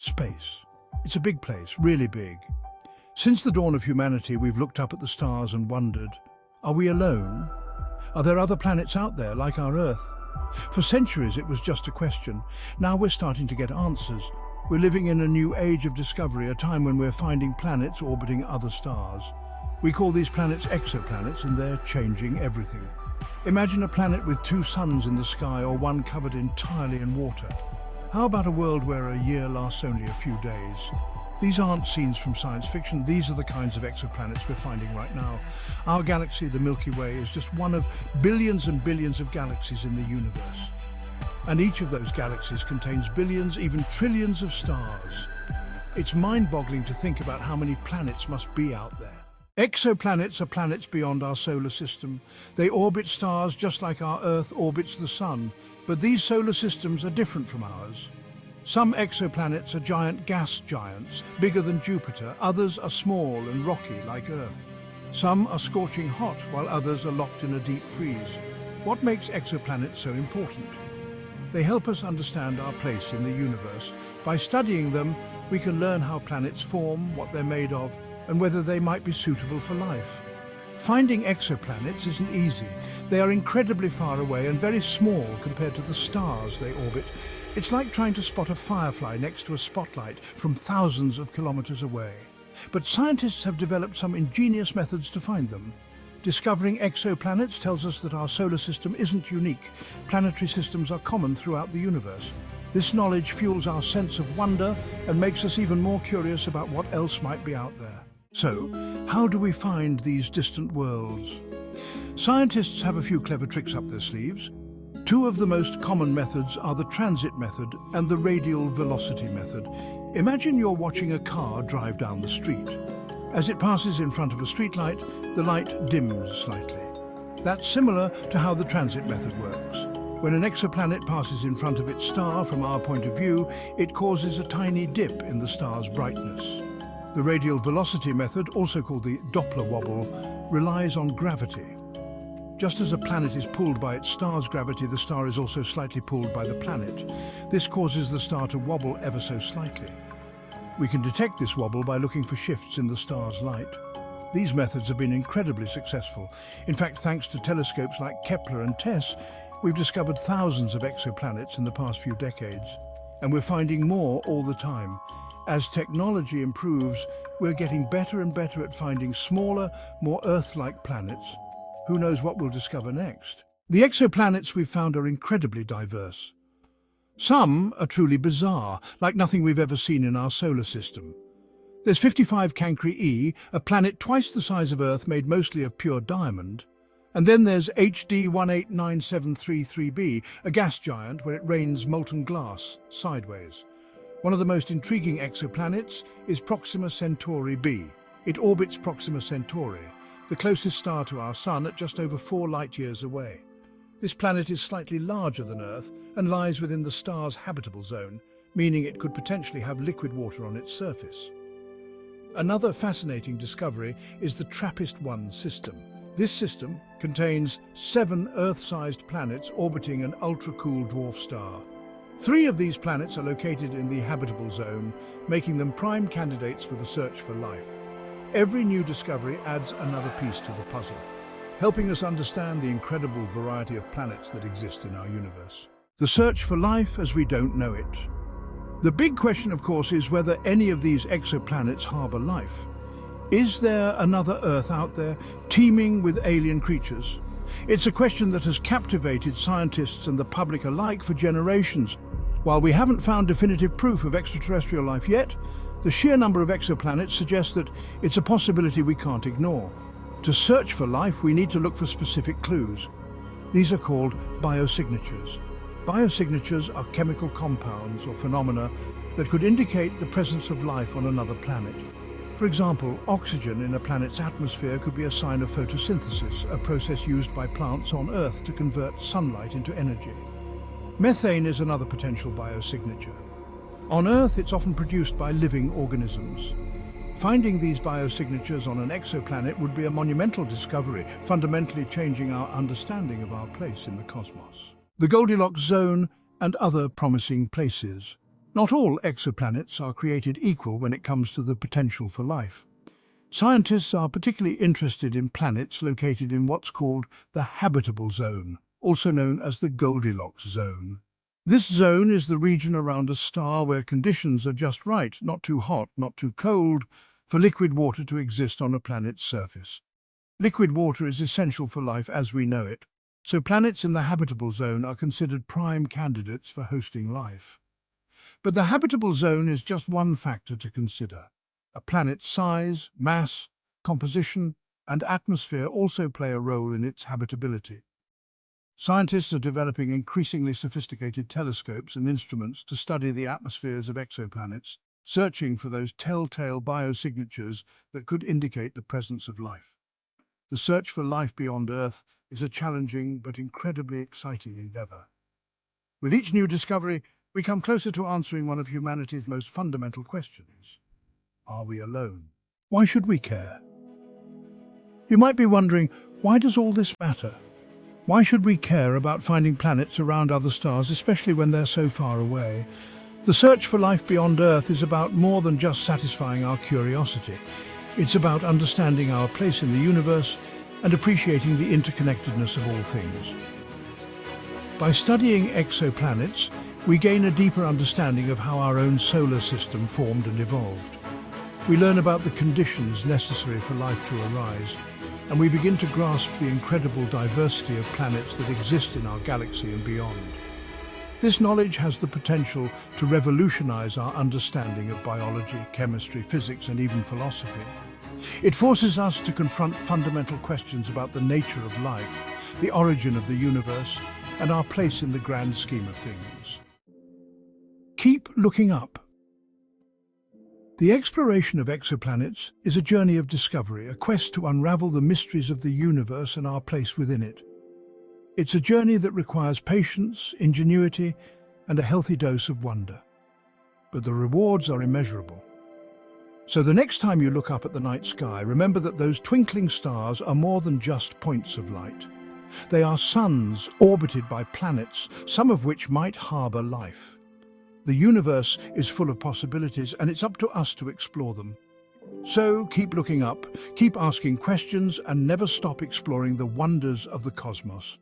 Space. It's a big place, really big. Since the dawn of humanity, we've looked up at the stars and wondered, are we alone? Are there other planets out there like our Earth? For centuries it was just a question. Now we're starting to get answers. We're living in a new age of discovery, a time when we're finding planets orbiting other stars. We call these planets exoplanets, and they're changing everything. Imagine a planet with two suns in the sky or one covered entirely in water. How about a world where a year lasts only a few days? These aren't scenes from science fiction. These are the kinds of exoplanets we're finding right now. Our galaxy, the Milky Way, is just one of billions and billions of galaxies in the universe. And each of those galaxies contains billions, even trillions of stars. It's mind-boggling to think about how many planets must be out there. Exoplanets are planets beyond our solar system. They orbit stars just like our Earth orbits the Sun, but these solar systems are different from ours. Some exoplanets are giant gas giants, bigger than Jupiter. Others are small and rocky like Earth. Some are scorching hot, while others are locked in a deep freeze. What makes exoplanets so important? They help us understand our place in the universe. By studying them, we can learn how planets form, what they're made of, and whether they might be suitable for life. Finding exoplanets isn't easy. They are incredibly far away and very small compared to the stars they orbit. It's like trying to spot a firefly next to a spotlight from thousands of kilometers away. But scientists have developed some ingenious methods to find them. Discovering exoplanets tells us that our solar system isn't unique. Planetary systems are common throughout the universe. This knowledge fuels our sense of wonder and makes us even more curious about what else might be out there. So, how do we find these distant worlds? Scientists have a few clever tricks up their sleeves. Two of the most common methods are the transit method and the radial velocity method. Imagine you're watching a car drive down the street. As it passes in front of a streetlight, the light dims slightly. That's similar to how the transit method works. When an exoplanet passes in front of its star from our point of view, it causes a tiny dip in the star's brightness. The radial velocity method, also called the Doppler wobble, relies on gravity. Just as a planet is pulled by its star's gravity, the star is also slightly pulled by the planet. This causes the star to wobble ever so slightly. We can detect this wobble by looking for shifts in the star's light. These methods have been incredibly successful. In fact, thanks to telescopes like Kepler and TESS, we've discovered thousands of exoplanets in the past few decades. And we're finding more all the time. As technology improves, we're getting better and better at finding smaller, more Earth-like planets. Who knows what we'll discover next? The exoplanets we've found are incredibly diverse. Some are truly bizarre, like nothing we've ever seen in our solar system. There's 55 Cancri E, a planet twice the size of Earth made mostly of pure diamond. And then there's HD 189733b, a gas giant where it rains molten glass sideways. One of the most intriguing exoplanets is Proxima Centauri b. It orbits Proxima Centauri, the closest star to our Sun, at just over 4 light-years away. This planet is slightly larger than Earth and lies within the star's habitable zone, meaning it could potentially have liquid water on its surface. Another fascinating discovery is the TRAPPIST-1 system. This system contains 7 Earth-sized planets orbiting an ultra-cool dwarf star. 3 of these planets are located in the habitable zone, making them prime candidates for the search for life. Every new discovery adds another piece to the puzzle, helping us understand the incredible variety of planets that exist in our universe. The search for life as we don't know it. The big question, of course, is whether any of these exoplanets harbor life. Is there another Earth out there, teeming with alien creatures? It's a question that has captivated scientists and the public alike for generations. While we haven't found definitive proof of extraterrestrial life yet, the sheer number of exoplanets suggests that it's a possibility we can't ignore. To search for life, we need to look for specific clues. These are called biosignatures. Biosignatures are chemical compounds or phenomena that could indicate the presence of life on another planet. For example, oxygen in a planet's atmosphere could be a sign of photosynthesis, a process used by plants on Earth to convert sunlight into energy. Methane is another potential biosignature. On Earth, it's often produced by living organisms. Finding these biosignatures on an exoplanet would be a monumental discovery, fundamentally changing our understanding of our place in the cosmos. The Goldilocks zone and other promising places. Not all exoplanets are created equal when it comes to the potential for life. Scientists are particularly interested in planets located in what's called the habitable zone, also known as the Goldilocks zone. This zone is the region around a star where conditions are just right, not too hot, not too cold, for liquid water to exist on a planet's surface. Liquid water is essential for life as we know it, so planets in the habitable zone are considered prime candidates for hosting life. But the habitable zone is just one factor to consider. A planet's size, mass, composition, and atmosphere also play a role in its habitability. Scientists are developing increasingly sophisticated telescopes and instruments to study the atmospheres of exoplanets, searching for those telltale biosignatures that could indicate the presence of life. The search for life beyond Earth is a challenging but incredibly exciting endeavor. With each new discovery, we come closer to answering one of humanity's most fundamental questions. Are we alone? Why should we care? You might be wondering, why does all this matter? Why should we care about finding planets around other stars, especially when they're so far away? The search for life beyond Earth is about more than just satisfying our curiosity. It's about understanding our place in the universe and appreciating the interconnectedness of all things. By studying exoplanets, we gain a deeper understanding of how our own solar system formed and evolved. We learn about the conditions necessary for life to arise, and we begin to grasp the incredible diversity of planets that exist in our galaxy and beyond. This knowledge has the potential to revolutionize our understanding of biology, chemistry, physics, and even philosophy. It forces us to confront fundamental questions about the nature of life, the origin of the universe, and our place in the grand scheme of things. Keep looking up. The exploration of exoplanets is a journey of discovery, a quest to unravel the mysteries of the universe and our place within it. It's a journey that requires patience, ingenuity, and a healthy dose of wonder. But the rewards are immeasurable. So the next time you look up at the night sky, remember that those twinkling stars are more than just points of light. They are suns orbited by planets, some of which might harbor life. The universe is full of possibilities, and it's up to us to explore them. So keep looking up, keep asking questions, and never stop exploring the wonders of the cosmos.